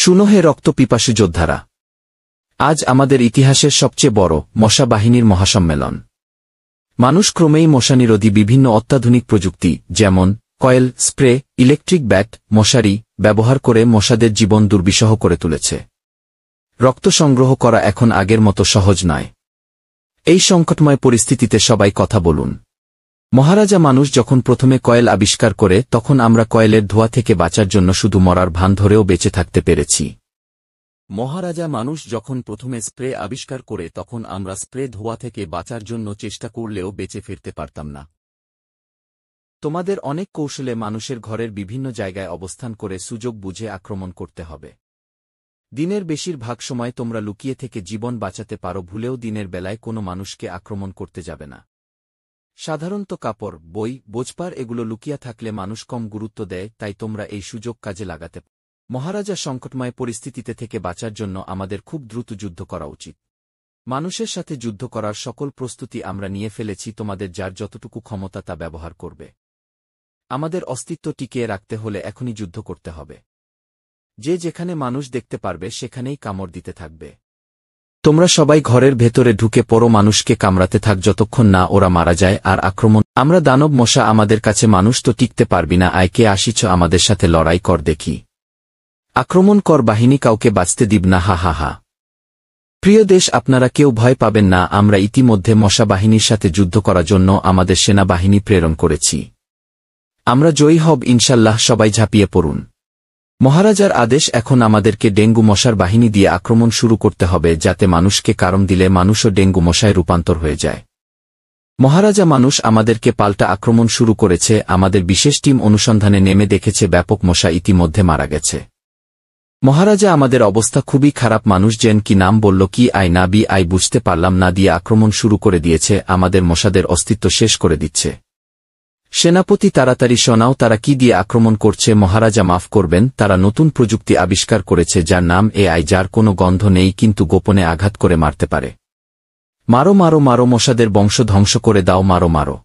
শুনো হে রক্তপিপাসু যোদ্ধারা, আজ আমাদের ইতিহাসের সবচেয়ে বড় মশা বাহিনীর মহাসম্মেলন। মানুষ ক্রমেই মশানিরোধী বিভিন্ন অত্যাধুনিক প্রযুক্তি যেমন কয়েল, স্প্রে, ইলেকট্রিক ব্যাট, মশারি ব্যবহার করে মশাদের জীবন দুর্বিষহ করে তুলেছে। রক্ত সংগ্রহ করা এখন আগের মতো সহজ নয়। এই সংকটময় পরিস্থিতিতে সবাই কথা বলুন। মহারাজা মানুষ যখন প্রথমে কয়েল আবিষ্কার করে তখন আমরা কয়েলের ধোঁয়া থেকে বাঁচার জন্য শুধু মরার ভান ধরেও বেঁচে থাকতে পেরেছি। মহারাজা মানুষ যখন প্রথমে স্প্রে আবিষ্কার করে তখন আমরা স্প্রে ধোঁয়া থেকে বাঁচার জন্য চেষ্টা করলেও বেঁচে ফিরতে পারতাম না। তোমাদের অনেক কৌশলে মানুষের ঘরের বিভিন্ন জায়গায় অবস্থান করে সুযোগ বুঝে আক্রমণ করতে হবে। দিনের বেশিরভাগ সময় তোমরা লুকিয়ে থেকে জীবন বাঁচাতে পারো, ভুলেও দিনের বেলায় কোনো মানুষকে আক্রমণ করতে যাবে না। সাধারণত কাপড়, বই, বোঝপার এগুলো লুকিয়ে থাকলে মানুষ কম গুরুত্ব দেয়, তাই তোমরা এই সুযোগ কাজে লাগাতে পারো। মহারাজা সংকটময় পরিস্থিতিতে থেকে বাঁচার জন্য আমাদের খুব দ্রুত যুদ্ধ করা উচিত। মানুষের সাথে যুদ্ধ করার সকল প্রস্তুতি আমরা নিয়ে ফেলেছি, তোমাদের যার যতটুকু ক্ষমতা তা ব্যবহার করবে। আমাদের অস্তিত্ব টিকিয়ে রাখতে হলে এখনই যুদ্ধ করতে হবে। যে যেখানে মানুষ দেখতে পারবে সেখানেই কামড় দিতে থাকবে। তোমরা সবাই ঘরের ভেতরে ঢুকে পড়ো, মানুষকে কামড়াতে থাক যতক্ষণ না ওরা মারা যায়। আর আক্রমণ আমরা দানব মশা, আমাদের কাছে মানুষ তো টিকতে পারবি না, আয় কে আসিছ আমাদের সাথে লড়াই কর দেখি। আক্রমণ কর বাহিনী, কাউকে বাঁচতে দিব না, হা হা হা। প্রিয় দেশ, আপনারা কেউ ভয় পাবেন না, আমরা ইতিমধ্যে মশা বাহিনীর সাথে যুদ্ধ করার জন্য আমাদের সেনাবাহিনী প্রেরণ করেছি। আমরা জয়ী হব ইনশাল্লাহ, সবাই ঝাঁপিয়ে পড়ুন। মহারাজার আদেশ, এখন আমাদেরকে ডেঙ্গু মশার বাহিনী দিয়ে আক্রমণ শুরু করতে হবে, যাতে মানুষকে কারণ দিলে মানুষও ডেঙ্গু মশায় রূপান্তর হয়ে যায়। মহারাজা মানুষ আমাদেরকে পাল্টা আক্রমণ শুরু করেছে। আমাদের বিশেষ টিম অনুসন্ধানে নেমে দেখেছে ব্যাপক মশা ইতিমধ্যে মারা গেছে। মহারাজা আমাদের অবস্থা খুবই খারাপ, মানুষ জেন কি নাম বলল কি আই না বি আই বুঝতে পারলাম না দিয়ে আক্রমণ শুরু করে দিয়েছে, আমাদের মশাদের অস্তিত্ব শেষ করে দিচ্ছে। সেনাপতি তাড়াতাড়ি শোনাও, তারা কি দিয়ে আক্রমণ করছে। মহারাজা মাফ করবেন, তারা নতুন প্রযুক্তি আবিষ্কার করেছে যার নাম AI, যার কোনো গন্ধ নেই কিন্তু গোপনে আঘাত করে মারতে পারে। মারো মারো মারো, মশাদের বংশ ধ্বংস করে দাও, মারো মারো।